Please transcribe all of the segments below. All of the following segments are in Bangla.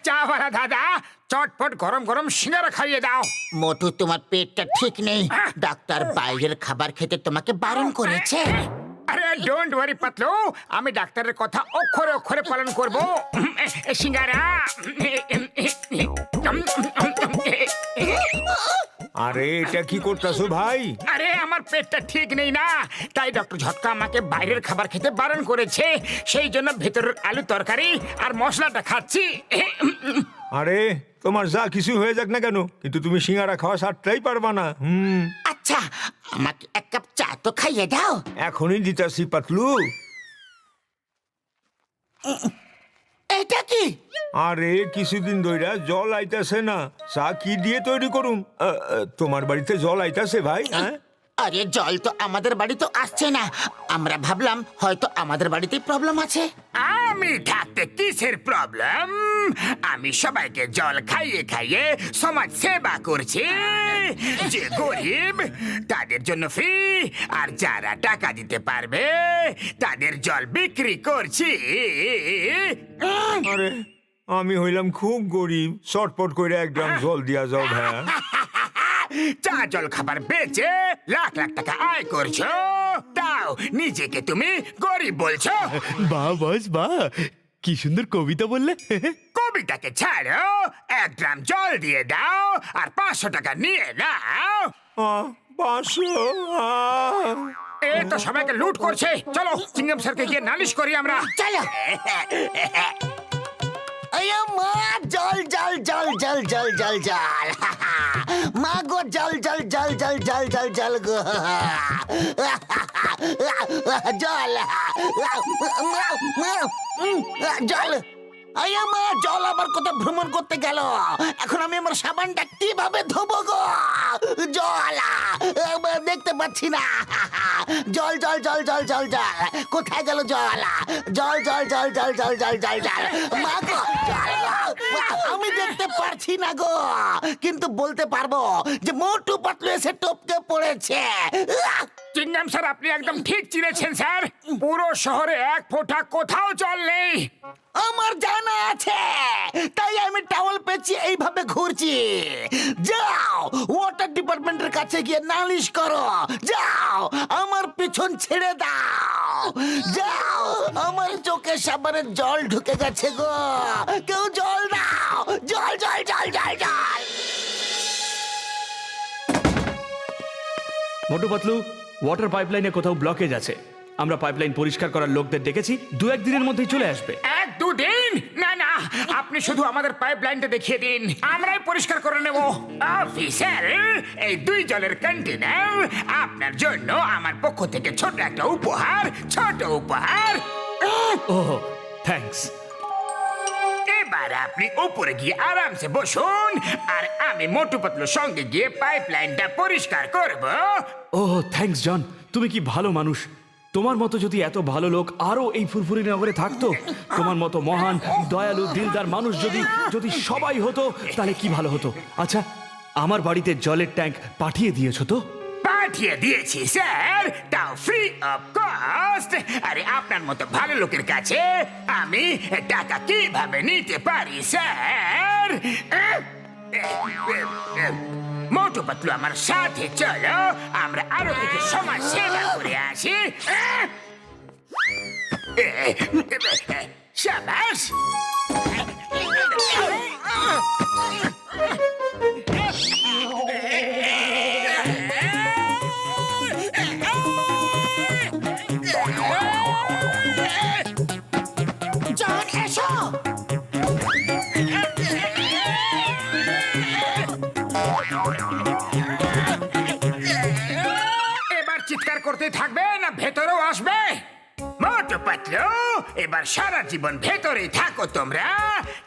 চাওয়ালা দাদা, চটপট গরম গরম সিঙ্গারা খাইয়ে দাও। মোটু, তোমার পেটটা ঠিক নেই। ডাক্তার বাইরের খাবার খেতে তোমাকে বারণ করেছে। আরে ডোন্ট ওয়ারি পাতলু, আমি ডাক্তারের কথা অক্ষরে অক্ষরে পালন করব। সিঙ্গারা। আরে এটা কি করতেছো ভাই? আরে আমার পেটটা ঠিক নেই না, তাই ডক্টর ঝটকা আমাকে বাইরের খাবার খেতে বারণ করেছে। সেই জন্য ভেতরের আলু তরকারি আর মশলাটা খাচ্ছি। আরে তোমার যা কিছু হয়ে যাক না কেন, কিন্তু তুমি সিঙ্গারা খাওয়া ছাড়তেই পারবা না। আচ্ছা, আমাকে এক কাপ চা তো খাইয়ে দাও। এখনই দিতাছি পাতলু। এটা কি? আরে কিছুদিন ধইরা জল আইতাছে না, চা কি দিয়ে তৈরি করুম? তোমার বাড়িতে জল আইতাছে ভাই? হ্যাঁ, আরে জল তো আমাদের বাড়ি তো আসছে না। আমরা ভাবলাম হয়তো আমাদের বাড়িতেই প্রবলেম আছে। আমি থাকতে কিসের প্রবলেম? আমি সবাইকে জল খাইয়ে খাইয়ে সমাজ সেবা করছি। যে গরিব তাদের জন্য ফ্রি, আর যারা টাকা দিতে পারবে তাদের জল বিক্রি করছি। আরে আমি হইলাম খুব গরিব, চটপট করে এক গ্রাম জল দিয়া যাও ভাইয়া। চা জল খাবার বেচে লাখ লাখ টাকা আয় করছো, তাও নিজেকে তুমি গরিব বলছো? বাহ বস বাহ, কি সুন্দর কবিতা বললে। কবিতাকে ছাড়ো, এক গ্রাম জল দিয়ে দাও আর 500 টাকা নিয়ে নাও। 500? এ তো সবাইকে লুট করছে। চলো চিংগাম স্যারকে গিয়ে নালিশ করি আমরা। চলো। আয়া মা, জল জল জল জল জল জল জল। মা গো, জল জল জল জল জল জল জল গো। জল জল। আয়া মা, জল আবার কোথাও ভ্রমণ করতে গেল। এখন আমি আমার সাবানটা কিভাবে ধোবো গো? জল দেখতে পাচ্ছি না। জল জল জল জল জল জল, কোথায় গেল জল? জল জল জল জল জল জল জল জল। মা গো, জল গো। আমি দেখতে পারছি না গো, কিন্তু বলতে পারবো যে মোটু পাতলু এসে টপকে পড়েছে। চিংগাম স্যার, আপনি একদম ঠিক চিনেছেন স্যার। পুরো শহরে এক ফোঁটা কোথাও জল নেই। আমার জানা আছে, তাই আমি টাওয়াল পেঁচিয়ে এইভাবে ঘুরছি। যাও ওয়াটার ডিপার্টমেন্টের কাছে গিয়ে নালিশ করো। যাও, আমার পিছন ছেড়ে দাও। যাও, আমার চোখে সাবানের জল ঢুকে গেছে গো। কেউ জল দাও, জল জল জল জল জল। মোটু পাতলু, ওয়াটার পাইপলাইনে কোথাও ব্লকেজ আছে। আমরা পাইপলাইন পরিষ্কার করার লোকদের ডেকেছি, 2-1 দিনের মধ্যেই চলে আসবে। 1-2 দিন? না না, আপনি শুধু আমাদের পাইপলাইনটা দেখিয়ে দিন, আমরাই পরিষ্কার করে নেব। অফিসার, এই 2 জলের কন্টেনার আপনার জন্য আমার পক্ষ থেকে ছোট একটা উপহার। ছোট উপহার। ওহ, থ্যাঙ্কস। এবার আপনি উপরে গিয়ে আরামসে বসুন, আর আমি মোটু পাতলুর সঙ্গে গিয়ে পাইপলাইনটা পরিষ্কার করব। ওহ, থ্যাঙ্কস জন, তুমি কি ভালো মানুষ। তোমার মতো যদি এত ভালো লোক আরো এই ফুরফুরি নগরে থাকতো, তোমার মতো মহান দয়ালু দিলদার মানুষ যদি যদি সবাই হতো, তাহলে কি ভালো হতো। আচ্ছা, আমার বাড়িতে জলের ট্যাঙ্ক পাঠিয়ে দিয়েছো তো? পাঠিয়ে দিয়েছি স্যার, তাও ফ্রি অফ কস্ট। আরে আপনার মতো ভালো লোকের কাছে আমি টাকা কিভাবে নিতে পারি স্যার? মোটু পাতলু, আমার সাথে চলো, আমরা আরো কিছু সমাজ সেবা করে আসি। শাবাশ। জন, এসো। এবার চিৎকার করতে থাকবে না ভেতরেও আসবে? মোটু পাতলু, এবার সারা জীবন ভেতরেই থাকো তোমরা,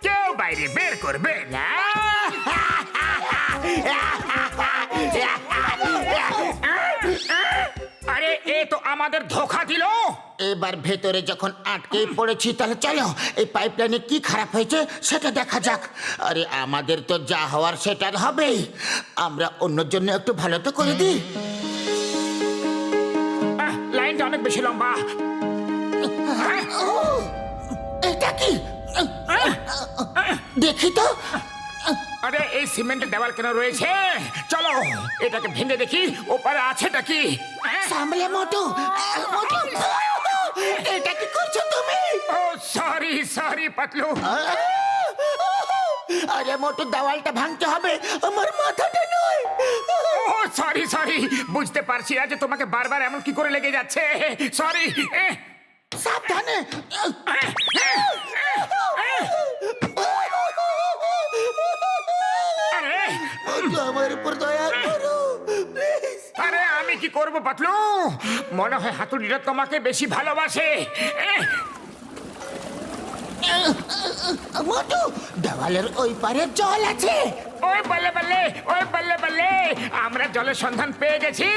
কেউ বাইরে বের করবে না। আরে এ তো আমাদের ধোঁকা দিল। এবার ভেতরে যখন আটকে পড়েছি, তাহলে চলো এই পাইপলাইনে কি খারাপ হয়েছে সেটা দেখা যাক। আরে আমাদের তো যা হওয়ার সেটা হবেই, আমরা অন্যের জন্য একটু ভালো তো করে দিই। লাইনটা অনেক বেশি লম্বা। এটা কি? দেখি তো। আরে এই সিমেন্টের দেওয়াল কেন রয়েছে? চলো এটাকে ভেঙে দেখি ওপারে আছেটা কি। সামলে মোটু, মোটু, এটা কি করছো তুমি? ও সরি সরি পাতলু। আরে মোটু, দেওয়ালটা ভাঙতে হবে, আমার মাথাটা নয়। ও সরি সরি, বুঝতে পারছি না যে তোমাকে বারবার এমন কি করে লেগে যাচ্ছে। সরি। সাবধানে। আরে মোটু, আমার উপর দয়া করো, প্লিজ। আরে আমি কি করব পাতলু? মনে হয় হাতুড়িটা তোমাকে বেশি ভালোবাসে। মোটু, দেওয়ালের ওই পারে জল আছে। ওই বল্লে বল্লে, ওই বল্লে বল্লে, আমরা জলের সন্ধান পেয়ে গেছি।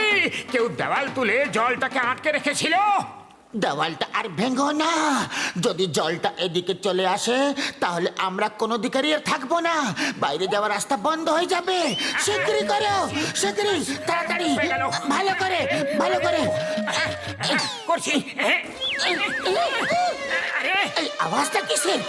কেউ দেওয়াল তুলে জলটাকে আটকে রেখেছিল। দেওয়ালটা আর ভেঙো না। যদি জলটা এদিকে চলে আসে তাহলে আমরা কোনো দিকেরই আর থাকবো না, বাইরে যাওয়ার রাস্তা বন্ধ হয়ে যাবে। শিগগিরই করো, শিগগিরই, তাড়াতাড়ি, হয়ে গেল। ভালো করে, ভালো করে। করছি। আরে এই আওয়াজটা কিসের?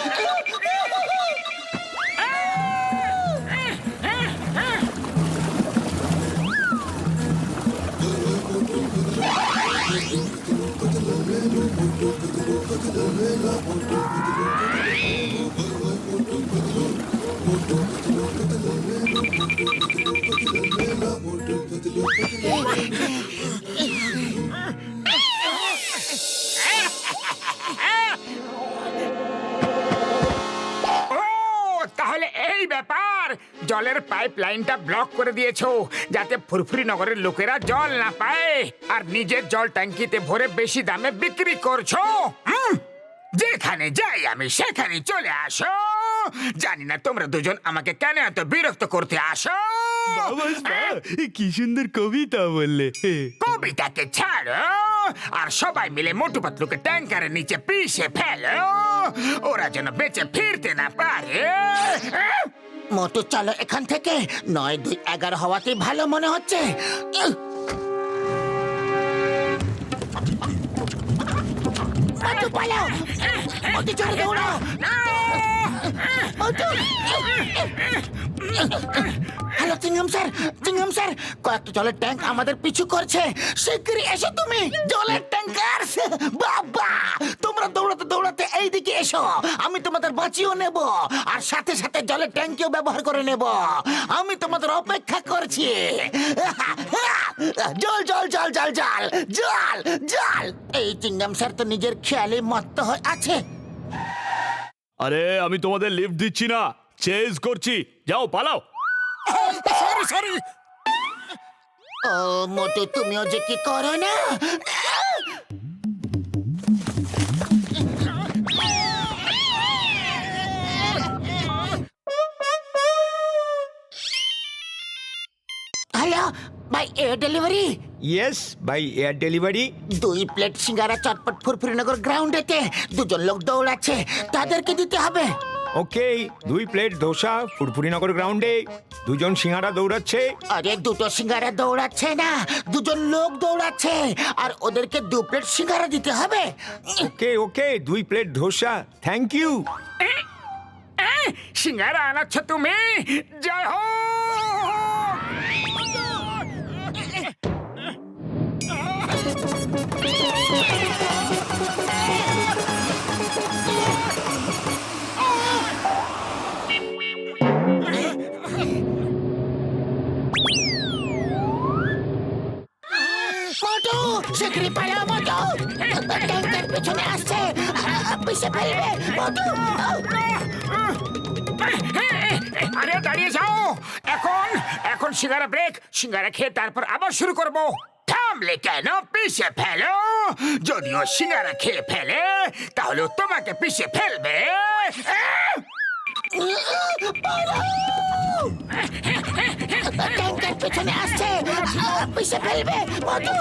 ও তাহলে এই ব্যাপার, জলের পাইপ লাইনটা ব্লক করে দিয়েছো যাতে ফুরফুরি নগরের লোকেরা জল না পায়, আর নিজের জল ট্যাঙ্কিতে ভরে বেশি দামে বিক্রি করছো। যেখানে যাই আমি সেখানে চলে আসো। জানি না তোমরা দুজন আমাকে কেন এত বিরক্ত করতে আসো। কি সুন্দর কবিতা বললে। কবিতাকে ছাড়ো আর সবাই মিলে মোটু পাতলুকে ট্যাঙ্কারের নিচে পিষে ফেলো, ওরা যেন বেঁচে ফিরতে না পারে। মোটু, চলো এখান থেকে। 9, 2, 11 হওয়াতেই ভালো মনে হচ্ছে। মোটু, পালাও। মোটু, চলে দৌড়াও। মোটু। হ্যালো চিংগাম স্যার, চিংগাম স্যার, কয়েকটা জলের ট্যাঙ্ক আমাদের পিছু করছে। শিগগিরই এসো তুমি। জলের ট্যাঙ্কার, বাবা, তোমরা দৌড়াতে দৌড়াতে এইদিকে এসো। আমি তোমাদের বাঁচিয়েও নেব আর সাথে সাথে জলের ট্যাঙ্কিও ব্যবহার করে নেব। আমি তোমাদের অপেক্ষা করছি। জল জল জল জল জল জল জল। এই চিংগাম স্যার তো নিজের খেয়ালে মত্ত হয়ে আছে। আরে আমি তোমাদের লিফট দিচ্ছি না, চেজ করছি, যাও পালাও। Sorry sorry. ও মোটু, তুমিও যে কি করো না। Hello, by air delivery. Yes by air delivery. 2 plate সিঙ্গারা চটপট ফুরফুরিনগর গ্রাউন্ডেতে 2 জন লোক দৌড়াচ্ছে, তাদেরকে দিতে হবে। ওকে, 2 প্লেট ধোসা ফুরফুরিনগর গ্রাউন্ডে, 2 জন সিঙ্গারা দৌড়াচ্ছে। আরে 2টো সিঙ্গারা দৌড়াচ্ছে না, 2 জন লোক দৌড়াচ্ছে, আর ওদেরকে 2 প্লেট সিঙ্গারা দিতে হবে। ওকে ওকে, 2 প্লেট ধোসা, থ্যাংক ইউ। সিঙ্গারা আনাচ্ছ তুমি? জয় হো। মোটু, শিগগিরই পালাও মোটু, ট্যাঙ্কের পেছনে আসছে, পিছে ফেলবে মোটু। আরে দাঁড়িয়ে যাও। এখন এখন সিঙ্গারা ব্রেক, সিঙ্গারা খেয়ে তারপর আবার শুরু করব। থামলে কেন? পিষে ফেলো। যদিও সিঙ্গারা খেয়ে ফেলে তাহলেও তোমাকে পিষে ফেলবে। ট্যাঙ্কের পেছনে আসছে, পিছে ফেলবে মোটু।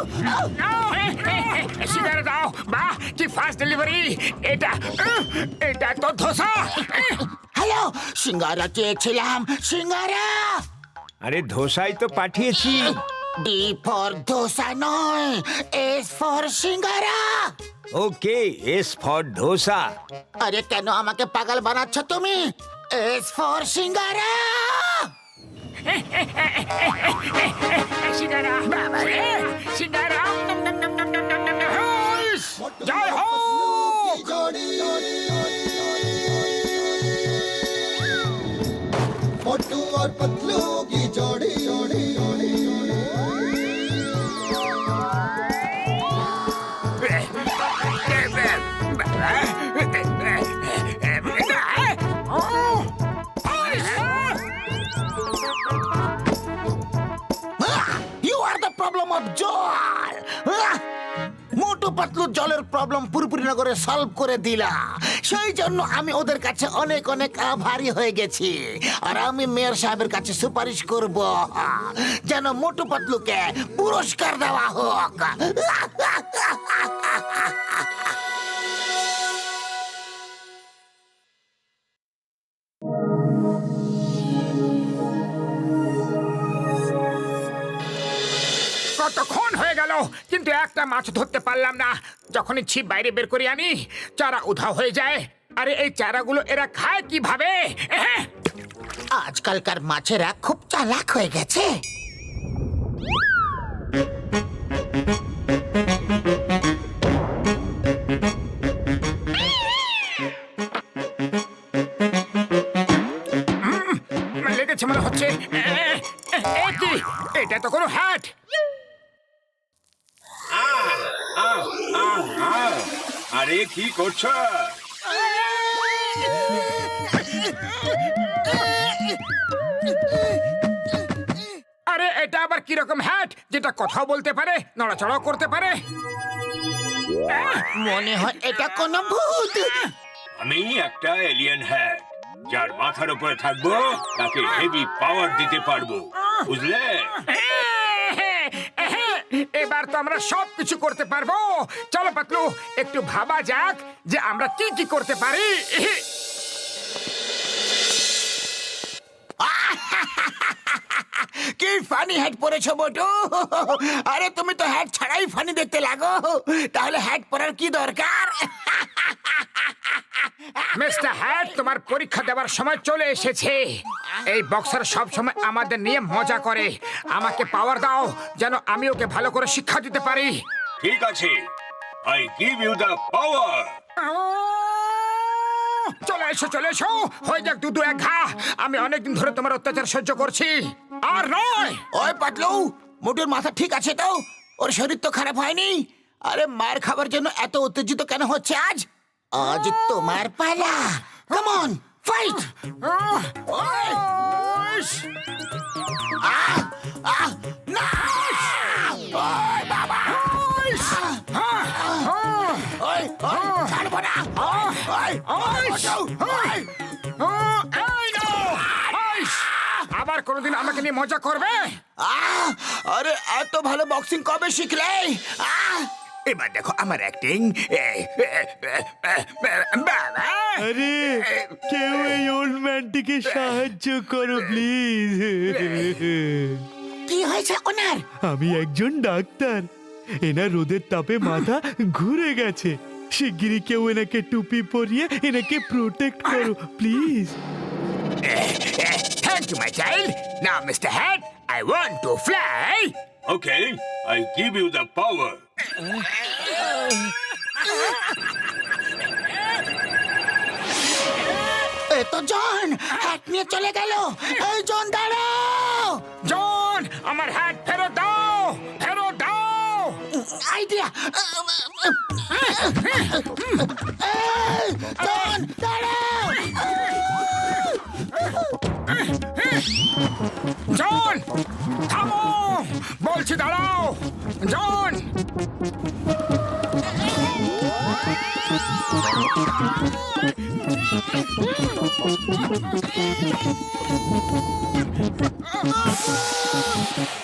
সিঙ্গারা দাও। বাহ, কি ফাস্ট ডেলিভারি। এটা এটা তো ধোসা। হ্যালো, সিঙ্গারা চেয়েছিলাম, সিঙ্গারা। আরে ধোসাই তো পাঠিয়েছি। ডি ফর ধোসা নয়, S for singara. Okay, S for dosa. আরে কেন আমাকে পাগল বানাচ্ছ তুমি? এস ফর সিঙ্গারা। সিঙ্গারা বাবা রে সিঙ্গারা জয় হোক मोटू और पतलू की जोड़ी you are the problem of জল। মোটু পাতলু জলের প্রবলেম পুরোপুরি নগরে সলভ করে দিলা। সেই জন্য আমি ওদের কাছে অনেক অনেক আভারী হয়ে গেছি। আর আমি মেয়র সাহেবের কাছে সুপারিশ করব যেন মোটু পাতলুকে পুরস্কার দেওয়া হোক। কতক্ষণ হয়ে গেল কিন্তু একটা মাছ ধরতে পারলাম না। যখনই ছিপ বাইরে বের করে আনি চারা উধাও হয়ে যায়। আরে এই চারাগুলো এরা খায় কিভাবে? আজকালকার মাছেরা খুব চালাক হয়ে গেছে। লেগেছে মনে হচ্ছে। কি এটা তো কোনো হ্যাট। আরে কি করছো? আরে এটা আবার কিরকম হ্যাট যেটা কথাও বলতে পারে, নড়াচড়াও করতে পারে? মনে হয় এটা কোনো ভূত। আমি একটা এলিয়েন হ্যাট, যার মাথার উপরে থাকবো তাকে হেভি পাওয়ার দিতে পারবো, বুঝলে? এবার তো আমরা সবকিছু করতে পারবো। চলো পাতলু একটু ভাবা যাক যে আমরা কি কি করতে পারি। কি ফানি হ্যাট পরেছো মোটু? আরে তুমি তো হ্যাট ছাড়াই ফানি দেখতে লাগো, তাহলে হ্যাট পরার কি দরকার? মিস্টার হ্যাট, তোমার পরীক্ষা দেওয়ার সময় চলে এসেছে। এই বক্সার সব সময় আমাদের নিয়ে মজা করে। আমাকে পাওয়ার দাও যেন আমি ওকে ভালো করে শিক্ষা দিতে পারি। ঠিক আছে, I give you the power. চলে এসো চলে এসো, হয়ে যাক দু এক ঘা। আমি অনেকদিন ধরে তোমার অত্যাচার সহ্য করছি। আর নয়। ওই পাতলু, মোটুর মাথা ঠিক আছে তো? ওর শরীর তো খারাপ হয়নি? আরে মায়ের খাবার জন্য এত উত্তেজিত কেন হচ্ছে আজ? আজ তোমার পালা। Come on, fight! না! ওই বাবা! ওই, ছাড়বো না! আবার কোনোদিন আমাকে নিয়ে মজা করবে? আরে এত ভালো বক্সিং কবে শিখলে? এবার দেখো আমার অ্যাক্টিং। বাবা, আরে কেউ এই ওল্ড ম্যানটিকে সাহায্য করো প্লিজ। কি হয়েছে ওনার? আমি একজন ডাক্তার, এনার রোদের তাপে মাথা ঘুরে গেছে। শিগগিরই কেউ এনাকে টুপি পরিয়ে এনাকে প্রোটেক্ট করো please. Thank you my child. Now mister Hat, I want to fly. Okay, I give you the power. এ তো জন হ্যাট নিয়ে চলে গেল। এই জন দাঁড়াও! জন, আমার হ্যাট ফেরত দাও, ফেরত দাও। আইডিয়া! জন দাঁড়াও! জন, থামো বলছি, দাঁড়াও। জন,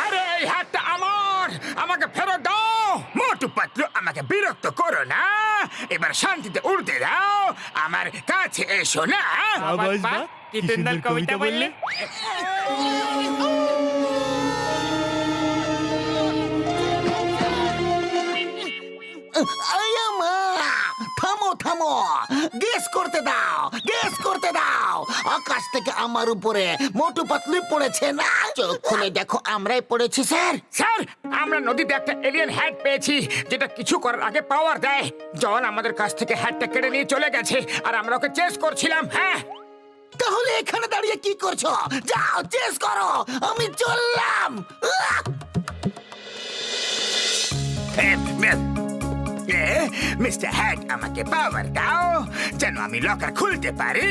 আরে এই হ্যাটটা আমার, আমাকে ফেরত দাও। মোটু পাতলু, আমাকে বিরক্ত করো না। এবার শান্তিতে উড়তে দাও, আমার কাছে এসো না। আবাস বা কি সুন্দর কবিতা বললে। আয়া মা! থামো থামো গেস করতে দাও, গেস করতে দাও। আকাশ থেকে আমার উপরে মোটু পাতলু পড়েছে না? চোখ খুলে দেখো, আমরাই পড়েছি স্যার। স্যার, আমরা নদীতে একটা এলিয়েন হ্যাট পেয়েছি যেটা কিছু করার আগে পাওয়ার দেয়। জন আমাদের কাছ থেকে হ্যাটটা কেড়ে নিয়ে চলে গেছে আর আমরা ওকে চেস করছিলাম। হ্যাঁ, তাহলে এখানে দাঁড়িয়ে কি করছো? যাও চেস করো, আমি চললাম। মিস্টার হ্যাট, আমাকে পাওয়ার দাও যেন আমি লকার খুলতে পারি।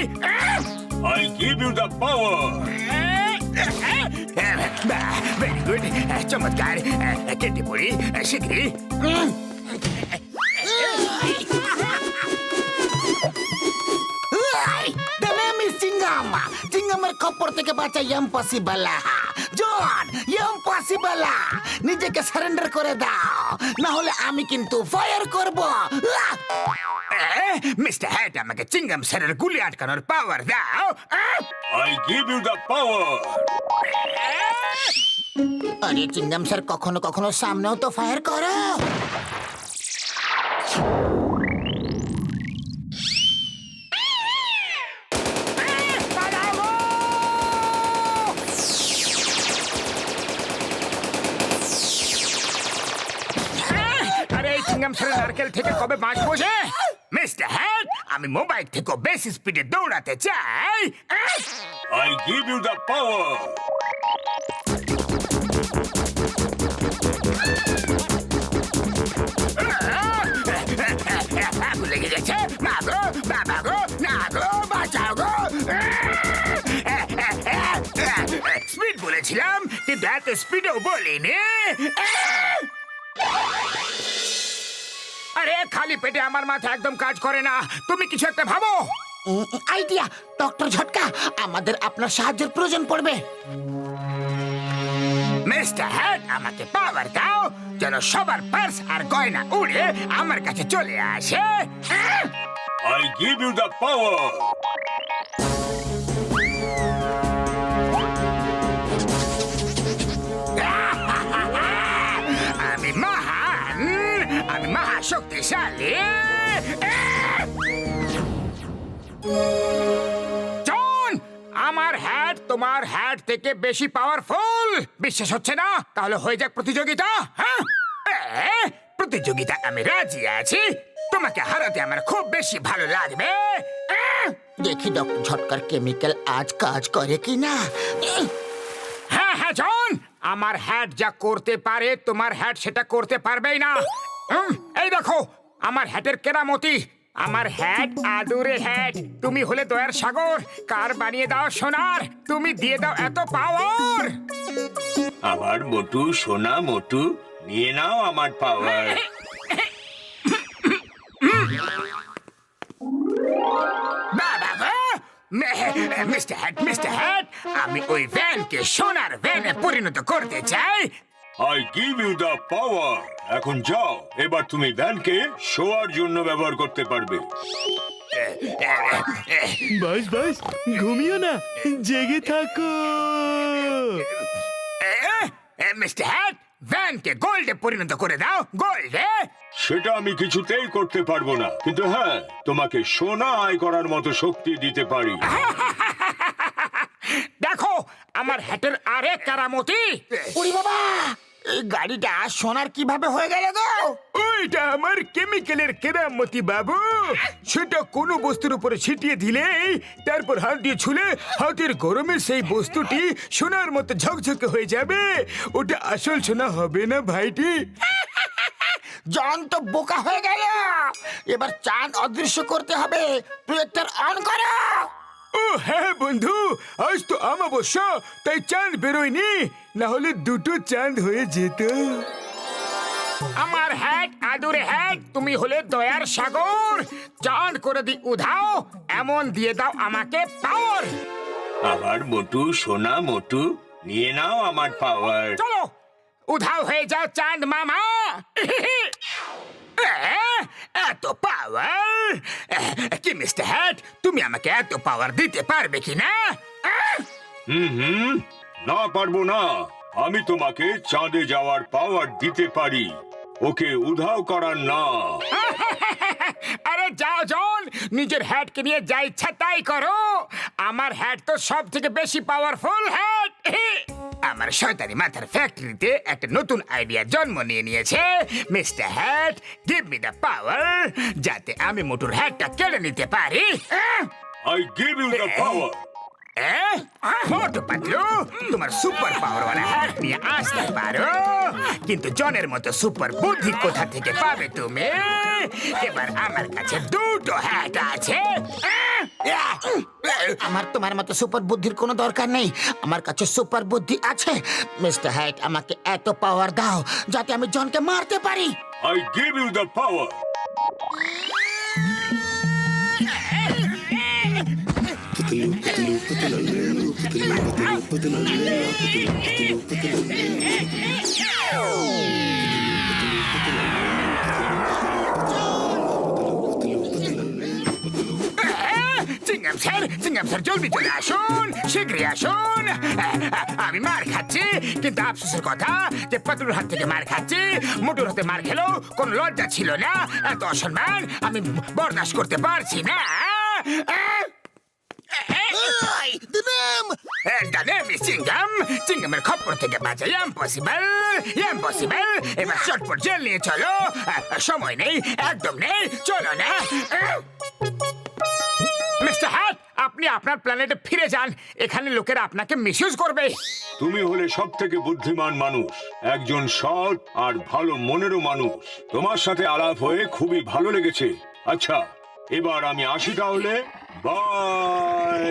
I give you the power. Very good, চমৎকার। কেটে পড়ি শীঘ্রই। The name is চিঙ্গাম। চিঙ্গামের খপ্পর থেকে বাঁচা ইম্পসিবল। জন, ইম্পসিবল। নিজেকে সারেন্ডার করে দাও, না হলে আমি কিন্তু ফায়ার করব। মিস্টার হ্যাট, আমাকে চিংগাম স্যারের গুলি আটকানোর পাওয়ার দাও। I give you the power. আরে চিঙ্গাম স্যার, কখনো কখনো সামনেও তো ফায়ার করো। আরে এই চিংগাম স্যারের নারকেল থেকে কবে বাঁচবো যে? মিস্টার হ্যাট, আমি মোবাইল থেকে বেশি স্পিডে দৌড়াতে চাই। I give you the power. ভুলে গেছে। মা গো, বাবা গো, না গো, বাঁচাও গো। স্পিড বলেছিলাম, কিন্তু এত স্পিডও বলিনি। আরে খালি পেটে আমার মাথা একদম কাজ করে না। তুমি কিছু একটা ভাবো। আইডিয়া, ডক্টর ঝটকা, আমাদের আপনার সাহায্যের প্রয়োজন পড়বে। মিস্টার হ্যাট, আমাকে পাওয়ার দাও যেন সবার পার্স আর গয়না উড়ে আমার কাছে চলে আসে। I give you the power. আমি মহান, আমি মহাশক্তিশালী। জন, আমার হ্যাট তোমার হ্যাট থেকে বেশি পাওয়ারফুল। বিশ্বাস হচ্ছে না? তাহলে হয়ে যাক প্রতিযোগিতা। হ্যাঁ, প্রতিযোগিতা আমি রাজি আছি। তোমাকে হারাতে আমার খুব বেশি ভালো লাগবে। দেখি ডক্টর ঝটকার কেমিক্যাল আজ কাজ করে কিনা। হ্যাঁ হ্যাঁ জন, আমার হ্যাট যা করতে পারে তোমার হ্যাট সেটা করতে পারবেই না। এই দেখো আমার হ্যাটের কেরামতি। আমার হ্যাট আদুরে হ্যাট। তুমি হলে দয়ার সাগর, কার বানিয়ে দাও সোনার। তুমি দিয়ে দাও এত পাওয়ার। আমার মোটু, সোনা মোটু, নিয়ে নাও আমার পাওয়ার। বাবা গো, মিস্টার হ্যাট, মিস্টার হ্যাট, আমি ওই ভ্যানকে সোনার ভ্যানে পরিণত করতে চাই। I give you the power. এখন যাও, এবার তুমি ভ্যানকে শোয়ার জন্য ব্যবহার করতে পারবে। বাস বাস, ঘুমিও না, জেগে থাকো। মিস্টার হ্যাট, ভ্যানকে গোল্ডে পরিণত করে দাও। গোল্ডে? সেটা আমি কিছুতেই করতে পারবো না, কিন্তু হ্যাঁ, তোমাকে সোনা আয় করার মতো শক্তি দিতে পারি। দেখো আমার হ্যাটের আরেক কারামতি। উড়ি বাবা, এই গাড়িটা সোনার কিভাবে হয়ে গেল গো? ওইটা আমার কেমিক্যালের কেরামতি বাবু। সেটা কোনো বস্তুর উপরে ছিটিয়ে দিলেই তারপর হাত দিয়ে ছুলে হাতের গরমে সেই বস্তুটি সোনার মতো ঝকঝকে হয়ে যাবে। ওটা আসল সোনা হবে না ভাইটি। জন তো বোকা হয়ে গেল। এবার চাঁদ অদৃশ্য করতে হবে। প্রজেক্টর অন করো। ও হ্যাঁ বন্ধু, আজ তো অমাবস্যা, তাই চাঁদ বেরোয়নি, না হলে দুটো চাঁদ হয়ে যেত। আমার হ্যাট আদুরে হ্যাট, তুমি হলে দয়ার সাগর। চাঁদ করে দি উধাও, এমন দিয়ে দাও আমাকে পাওয়ার। আমার মোটু, সোনা মোটু, নিয়ে নাও আমার পাওয়ার। চলো উধাও হয়ে যাও চাঁদ মামা। এত পাওয়ার কি মিস্টার হ্যাট, তুমি আমাকে এত পাওয়ার দিতে পারবে কি না? না পারবো না। আমি তোমাকে চাঁদে যাওয়ার পাওয়ার দিতে পারি, ওকে উধাও করার না। আরে যাও যাও, নিজের হ্যাটকে নিয়ে যা ইচ্ছা তাই করো। আমার হ্যাট তো সব থেকে বেশি পাওয়ারফুল হ্যাট। আমার শয়তানি মাথার ফ্যাক্টরিতে একটা নতুন আইডিয়া জন্ম নিয়েছে। Mister hat, give me the power, যাতে আমি মোটুর হ্যাটটা কেড়ে নিতে পারি। I give you the power. Motu Patlu, তোমার সুপার পাওয়ার ওয়ালা হ্যাট নিয়ে আসতে পারো, কিন্তু জনের মতো সুপার বুদ্ধি কোথা থেকে পাবে তুমি? এবার আমার কাছে দুটো হ্যাট আছে। আমার তোমার মতো সুপার বুদ্ধির কোনো দরকার নেই, আমার কাছে সুপার বুদ্ধি আছে। মিস্টার হ্যাট, আমাকে এত পাওয়ার দাও যাতে আমি জনকে মারতে পারি। I give you the power. Chingum sir জলদি চলে আসুন, শীঘ্রই আসুন। আমি মার খাচ্ছি, কিন্তু আফসোসের কথা যে পাতলুর হাত থেকে মার খাচ্ছি। মোটুর হাতে মার খেলেও কোনো লজ্জা ছিল না। এত অসম্মান আমি বরদাস্ত করতে পারছি না। চিংগামের খপ্পর থেকে বাঁচা ইম্পসিবল। এবার চটপট জেল নিয়ে চলো। সময় নেই, একদম নেই, চলো না। মিস্টার হ্যাট, আপনি আপনার প্ল্যানেটে ফিরে যান, এখানে লোকেরা আপনাকে মিসইউজ করবে। তুমি হলে সব থেকে বুদ্ধিমান মানুষ, একজন সৎ আর ভালো মনেরও মানুষ। তোমার সাথে আলাপ হয়ে খুবই ভালো লেগেছে। আচ্ছা, এবার আমি আসি তাহলে। বাই।